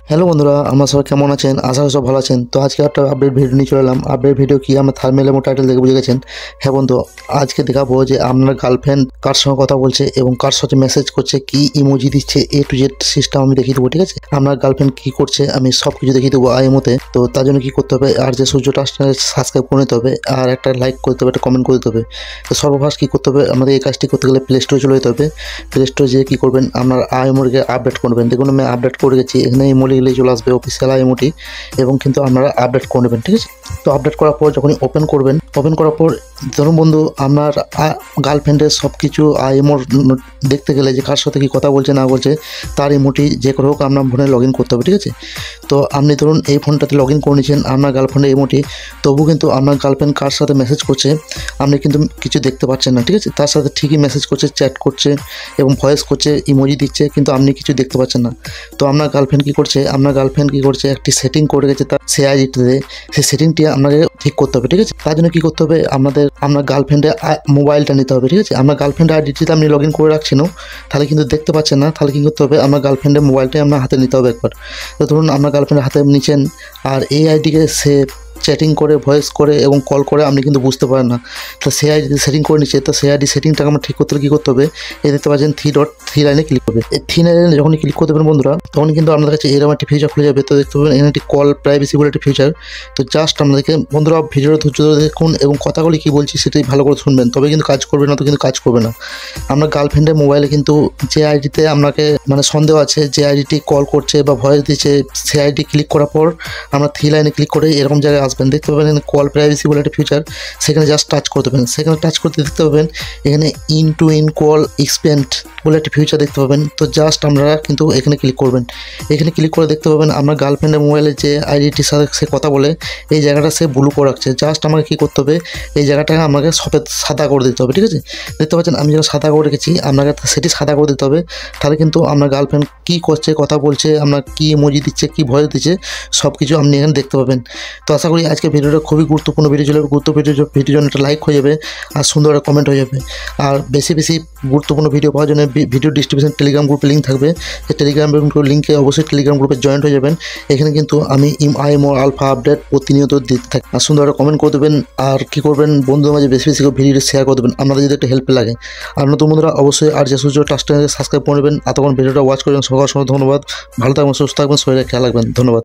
Hello বন্ধুরা, আমরা সবাই কেমন আছেন? আশা করি সব ভালো আছেন। তো আজকে একটা আপডেট ভিডিও নিয়ে চলে এলাম। আপডেট ভিডিও কি আমরা থাম্বনেল এবং টাইটেল দেখে বুঝে গেছেন। হ্যাঁ বন্ধু, আজকে দেখাবো যে আপনার গার্লফ্রেন্ড কার সঙ্গে কথা বলছে এবং কার সাথে মেসেজ করছে, কি ইমোজি দিচ্ছে, A to Z সিস্টেম আমি দেখিয়ে দেবো। ঠিক আছে, আপনার গার্লফ্রেন্ড কি করছে আমি সব কিছু দেখিয়ে দেবো আইএমওতে। তো তার জন্য কি করতে হবে, আর যে সূর্যটা সাবস্ক্রাইব করে নিতে হবে, আর একটা লাইক করতে হবে, একটা কমেন্ট করে দিতে হবে। তো সর্বফার্স্ট কী করতে হবে, আমাদের এই কাজটি করতে গেলে প্লে স্টোরে চলে যেতে হবে। প্লে স্টোরে যেয়ে কী করবেন, আপনার আইএমওকে আপডেট করবেন। দেখুন আমি আপডেট করে গেছি, এখানে ইমো লিখলেই চলে আসবে অফিসিয়াল আইএমওটি, এবং কিন্তু আপনারা আপডেট করে নেবেন। ঠিক আছে, তো আপডেট করার পর যখনই ওপেন করবেন, ওপেন করার পর ধরুন বন্ধু আপনার গার্লফ্রেন্ডের সব কিছু আইএমও দেখতে গেলে যে কার সাথে কি কথা বলছে না বলছে, তার ইমোটি যে করে হোক আপনার ফোনে লগ ইন করতে হবে। ঠিক আছে, তো আপনি ধরুন এই ফোনটাতে লগ ইন করে নিয়েছেন আপনার গার্লফ্রেন্ডের ইমোটি, তবু কিন্তু আপনার গার্লফ্রেন্ড কার সাথে মেসেজ করছে আপনি কিন্তু কিছু দেখতে পাচ্ছেন না। ঠিক আছে, তার সাথে ঠিকই মেসেজ করছে, চ্যাট করছে এবং ভয়েস করছে, ইমোজি দিচ্ছে, কিন্তু আপনি কিছু দেখতে পাচ্ছেন না। তো আপনার গার্লফ্রেন্ড কী করছে, একটি সেটিং করে গেছে তার সে আইডিতে, সেই সেটিংটি আপনাকে ঠিক করতে হবে। ঠিক আছে, তার জন্য কী করতে হবে, আপনার গার্লফ্রেন্ডের মোবাইলটা নিতে হবে। ঠিক আছে, আপনার গার্লফ্রেন্ডের আইডিটিতে আপনি লগ ইন করে রাখছেনও, তাহলে কিন্তু দেখতে পাচ্ছেন না। তাহলে কী করতে হবে, আপনার গার্লফ্রেন্ডের মোবাইলটাই আপনার হাতে নিতে হবে একবার। তো ধরুন আপনার গার্লফ্রেন্ডের হাতে নিচ্ছেন, আর এই আইডিকে সে চ্যাটিং করে, ভয়েস করে এবং কল করে আপনি কিন্তু বুঝতে পারেন না। তো সেই আইডি সেটিং করে নিচ্ছে, তো সেই আইডি সেটিংটাকে আমরা ঠিক করতে হলে কী করতে হবে, এই দেখতে পাচ্ছেন 3 লাইনে ক্লিক করবে। এই 3 লাইনে যখনই ক্লিক করতে পারেন বন্ধুরা, তখন কিন্তু আপনাদের কাছে এরকম একটি ফিচার খুলে যাবে। তো দেখতে পাবেন এখানে একটি কল প্রাইভেসি বলে একটি ফিচার। তো জাস্ট আপনাদেরকে বন্ধুরা ভিডিওটা ধৈর্য ধরে দেখুন এবং কথাগুলি কী বলছি সেটাই ভালো করে শুনবেন, তবে কিন্তু কাজ করবে না, তো কিন্তু কাজ করবে না। আপনার গার্লফ্রেন্ডের মোবাইলে কিন্তু যে আইডিতে আপনাকে সন্দেহ আছে, যে আইডিটি কল করছে বা ভয়েস দিচ্ছে, সেই আইডি ক্লিক করার পর আমরা 3 লাইনে ক্লিক করে এরকম জায়গায় আসবেন। দেখতে পাবেন কল প্রাইভেসি বলে একটা ফিচার, সেখানে জাস্ট টাচ করতে পাবেন। সেখানে টাচ করতে দেখতে পাবেন এখানে in to in call expand বলে একটা ফিচার দেখতে পাবেন। তো জাস্ট আপনারা কিন্তু এখানে ক্লিক করবেন। এখানে ক্লিক করে দেখতে পাবেন আপনার গার্লফ্রেন্ডের মোবাইলে যে আইডিটির সাথে সে কথা বলে, এই জায়গাটা সে ব্লু করে রাখছে। জাস্ট আমাকে কী করতে হবে, এই জায়গাটাকে আমাকে সফেদ সাদা করে দিতে হবে। ঠিক আছে, দেখতে পাচ্ছেন আমি যেন সাদা করে রেখেছি, আপনাকে সেটি সাদা করে দিতে হবে। তাহলে কিন্তু আপনার গার্লফ্রেন্ড কী করছে, কথা বলছে, আপনার কী ইমোজি দিচ্ছে, কী ভয়েস দিচ্ছে, সব কিছু আপনি এখানে দেখতে পাবেন। তো আশা করি আজকে ভিডিওটা খুবই গুরুত্বপূর্ণ ভিডিও ছিল। ভিডিওর জন্য একটা লাইক হয়ে যাবে আর সুন্দর একটা কমেন্ট হয়ে যাবে। আর বেশি বেশি গুরুত্বপূর্ণ ভিডিও পাওয়ার জন্য ভিডিও ডিস্ট্রিবিউশন টেলিগ্রাম গ্রুপে লিঙ্ক থাকবে, সেই টেলিগ্রাম লিঙ্কে অবশ্যই টেলিগ্রাম গ্রুপে জয়েন্ট হয়ে যাবেন। এখানে কিন্তু আমি আইএমও আলফা আপডেট প্রতিনিয়ত দিতে থাকি। আর সুন্দর একটা কমেন্ট করে দেবেন, আর কী করবেন বন্ধুদের মাঝে বেশি বেশি করে ভিডিও শেয়ার করে দেবেন, আপনাদের যদি একটা হেল্প লাগে। আর নতুন বন্ধুরা অবশ্যই আর যে সূর্য টাস্টে সাবস্ক্রাইব করে নেবেন। এতক্ষণ ভিডিওটা ওয়াচ করবেন, সবার সঙ্গে ধন্যবাদ। ভালো থাকবেন, সুস্থ থাকবেন, শরীরে খেয়াল রাখবেন। ধন্যবাদ।